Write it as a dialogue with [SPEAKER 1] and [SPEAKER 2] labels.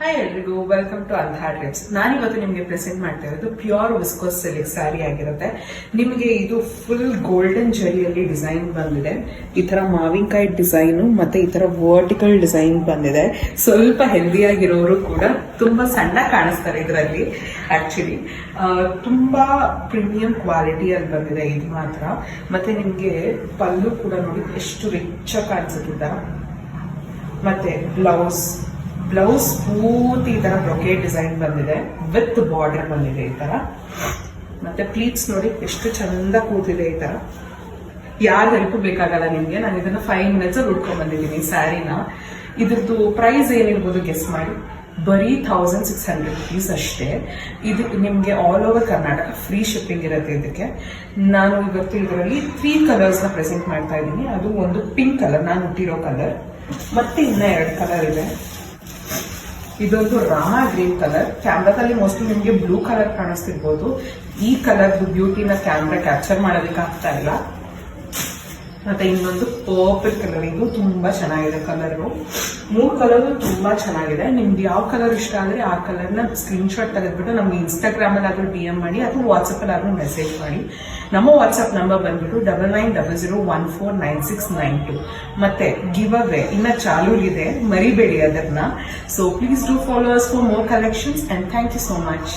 [SPEAKER 1] Hi ಎಲ್ರಿಗೂ welcome to ಅಂಧಾ trips. ನಾನಿವತ್ತು ನಿಮಗೆ ಪ್ರೆಸೆಂಟ್ ಮಾಡ್ತಾ ಇರೋದು ಪ್ಯೂರ್ ವಿಸ್ಕೋಸ್ ಸಿಲ್ಕ್ ಸ್ಯಾರಿ ಆಗಿರುತ್ತೆ. ನಿಮಗೆ ಇದು ಫುಲ್ ಗೋಲ್ಡನ್ ಜರಿಯಲ್ಲಿ ಡಿಸೈನ್ ಬಂದಿದೆ. ಈ ತರ ಮಾವಿನಕಾಯಿ ಡಿಸೈನು ಮತ್ತೆ ಈ ತರ ವರ್ಟಿಕಲ್ ಡಿಸೈನ್ ಬಂದಿದೆ. ಸ್ವಲ್ಪ ಹೆಲ್ದಿ ಆಗಿರೋರು ಕೂಡ ತುಂಬಾ ಸಣ್ಣ ಕಾಣಿಸ್ತಾರೆ ಇದರಲ್ಲಿ. ಆಕ್ಚುಲಿ ತುಂಬಾ ಪ್ರೀಮಿಯಂ ಕ್ವಾಲಿಟಿಯಲ್ಲಿ ಬಂದಿದೆ ಇದು ಮಾತ್ರ. ಮತ್ತೆ ನಿಮಗೆ ಪಲ್ಲು ಕೂಡ ನೋಡಿ ಎಷ್ಟು ರಿಚ್ ಆಗಿ ಕಾಣಿಸುತ್ತಿದ್ದ. ಮತ್ತೆ ಬ್ಲೌಸ್ ಪೂರ್ತಿ ಈ ತರ ಬ್ರೊಕೇಡ್ ಡಿಸೈನ್ ಬಂದಿದೆ ವಿತ್ ಬಾರ್ಡರ್ ಬಂದಿದೆ ಈ ತರ. ಮತ್ತೆ ಪ್ಲೀಟ್ಸ್ ನೋಡಿ ಎಷ್ಟು ಚಂದ ಕೂತಿದೆ ಈ ತರ. ಯಾರ ಹೆಲ್ಪ್ ಬೇಕಾಗಲ್ಲ ನಿಮ್ಗೆ. ನಾನು ಇದನ್ನ 5 minutes ಅಲ್ಲಿ ಉಟ್ಕೊಂಡ್ ಬಂದಿದ್ದೀನಿ ಸ್ಯಾರಿನ. ಇದ್ರದ್ದು ಪ್ರೈಸ್ ಏನಿರ್ಬೋದು ಗೆಸ್ ಮಾಡಿ. ಬರೀ 1600 rupees ಅಷ್ಟೇ. ಇದು ನಿಮ್ಗೆ all over Karnataka free shipping ಇರುತ್ತೆ ಇದಕ್ಕೆ. ನಾನು ಇವತ್ತು ಇದರಲ್ಲಿ 3 ಕಲರ್ಸ್ ನ ಪ್ರೆಸೆಂಟ್ ಮಾಡ್ತಾ ಇದ್ದೀನಿ. ಅದು ಒಂದು ಪಿಂಕ್ ಕಲರ್, ನಾನು ಹುಟ್ಟಿರೋ ಕಲರ್. ಮತ್ತೆ ಇನ್ನ 2 ಕಲರ್ ಇದೆ. ಇದೊಂದು ರಾಮ ಗ್ರೀನ್ ಕಲರ್. ಕ್ಯಾಮ್ರಾದಲ್ಲಿ ಮೋಸ್ಟ್ಲಿ ನಿಮ್ಗೆ ಬ್ಲೂ ಕಲರ್ ಕಾಣಿಸ್ತಿರ್ಬೋದು. ಈ ಕಲರ್ ಬ್ಯೂಟಿನ ಕ್ಯಾಮ್ರಾ ಕ್ಯಾಪ್ಚರ್ ಮಾಡೋದಕ್ಕಾಗ್ತಾ ಇಲ್ಲ. ಮತ್ತೆ ಇನ್ನೊಂದು ಪರ್ಪಲ್ ಕಲರ್, ಇದು ತುಂಬಾ ಚೆನ್ನಾಗಿದೆ ಕಲರ್. 3 ಕಲರ್ ತುಂಬಾ ಚೆನ್ನಾಗಿದೆ. ನಿಮ್ಗೆ ಯಾವ ಕಲರ್ ಇಷ್ಟ ಅಂದ್ರೆ ಆ ಕಲರ್ ನ ಸ್ಕ್ರೀನ್ ಶಾಟ್ ತೆಗೆದ್ಬಿಟ್ಟು ನಮ್ಗೆ ಇನ್ಸ್ಟಾಗ್ರಾಮ್ ಅಲ್ಲಿ ಆದ್ರೂ DM ಮಾಡಿ ಅಥವಾ ವಾಟ್ಸ್ಆಪ್ ಅಲ್ಲಿ ಆದ್ರೂ ಮೆಸೇಜ್ ಮಾಡಿ. ನಮ್ಮ ವಾಟ್ಸ್ಆಪ್ ನಂಬರ್ ಬಂದ್ಬಿಟ್ಟು 9900149692. ಮತ್ತೆ ಗಿವ್ ಅವೇ ಇನ್ನ ಚಾಲೂ ಇದೆ, ಮರಿಬೇಡಿ ಅದನ್ನ. So please do follow us for more collections and thank you so much.